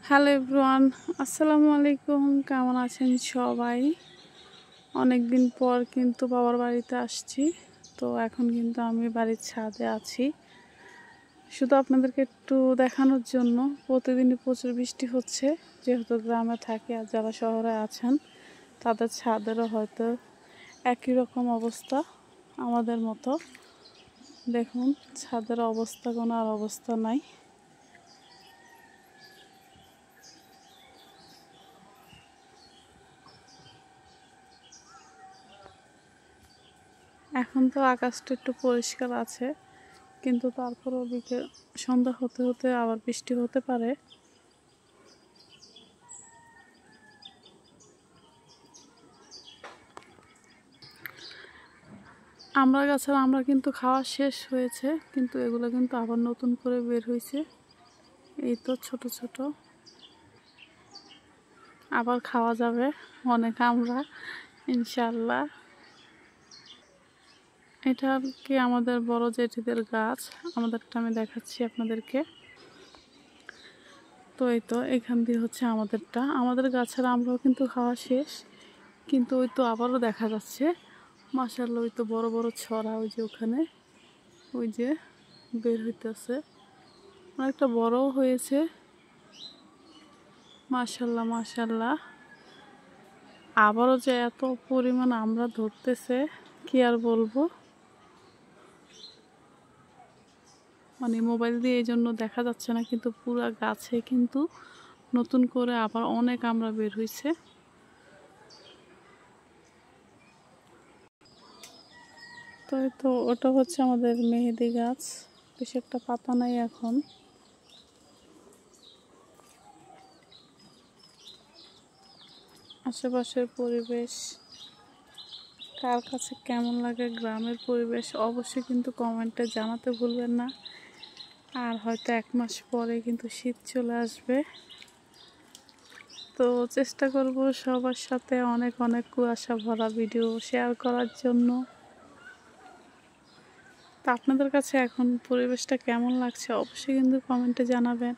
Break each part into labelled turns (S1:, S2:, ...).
S1: Hello everyone, আসসালামু আলাইকুম। কেমন আছেন সবাই? অনেক দিন পর কিন্তু বাবার বাড়িতে আসছি। তো এখন কিন্তু আমি বাড়ির ছাদে আছি, শুধু আপনাদেরকে একটু দেখানোর জন্য। প্রতিদিনই প্রচুর বৃষ্টি হচ্ছে, যেহেতু গ্রামে থাকি, আর যারা শহরে আছেন তাদের ছাদেরও হয়তো একই রকম অবস্থা আমাদের মতো। দেখুন ছাদের অবস্থা, কোনো আর অবস্থা নাই। এখন তো আকাশটা একটু পরিষ্কার আছে, কিন্তু তারপরেও সন্ধ্যা হতে হতে আবার বৃষ্টি হতে পারে। আমরা কিন্তু খাওয়া শেষ হয়েছে, কিন্তু এগুলো কিন্তু আবার নতুন করে বের হয়েছে। এই তো ছোট ছোট, আবার খাওয়া যাবে অনেক আমরা, ইনশাল্লাহ। এটা কি আমাদের বড় জেঠিদের গাছ, আমাদেরটা আমি দেখাচ্ছি আপনাদেরকে। তো এই তো এখান দিয়ে হচ্ছে আমাদের গাছের আমরাও কিন্তু খাওয়া শেষ, কিন্তু ওই তো আবারও দেখা যাচ্ছে। মাশাআল্লাহ, ওই তো বড় বড় ছড়া, ওই যে ওখানে ওই যে বের হইতেছে, অনেকটা বড়ও হয়েছে। মাশাআল্লাহ মাশাআল্লাহ, আবারও যে এত পরিমাণ আমরা ধরতেছে কি আর বলবো। মানে মোবাইল দিয়ে এই জন্য দেখা যাচ্ছে না, কিন্তু পুরা গাছে কিন্তু নতুন করে আবার অনেক আমরা বের হয়েছে। তো ওটা হচ্ছে আমাদের মেহেদি গাছ, বেশি একটা পাতা নাই এখন। আশেপাশের পরিবেশ কার কাছে কেমন লাগে, গ্রামের পরিবেশ অবশ্যই কিন্তু কমেন্টে জানাতে ভুলবেন না। আর হয়তো 1 মাস পরে কিন্তু শীত চলে আসবে, তো চেষ্টা করব সবার সাথে অনেক অনেক কুয়াশা ভরা ভিডিও শেয়ার করার জন্য। তো আপনাদের কাছে এখন পরিবেশটা কেমন লাগছে অবশ্যই কিন্তু কমেন্টে জানাবেন।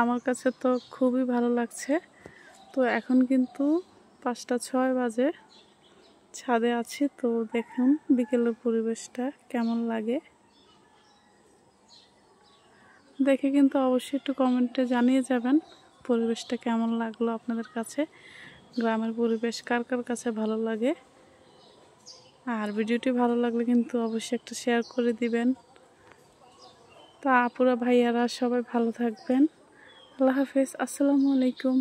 S1: আমার কাছে তো খুবই ভালো লাগছে। তো এখন কিন্তু 5টা 6 বাজে, ছাদে আছি। তো দেখুন বিকেলের পরিবেশটা কেমন লাগে, দেখে কিন্তু অবশ্যই একটু কমেন্টে জানিয়ে যাবেন পরিবেশটা কেমন লাগলো আপনাদের কাছে। গ্রামের পরিবেশ কার কার কাছে ভালো লাগে। আর ভিডিওটি ভালো লাগলে কিন্তু অবশ্যই একটা শেয়ার করে দিবেন। তা আপুরা ভাইয়ারা সবাই ভালো থাকবেন। আল্লাহ হাফেজ, আসসালামু আলাইকুম।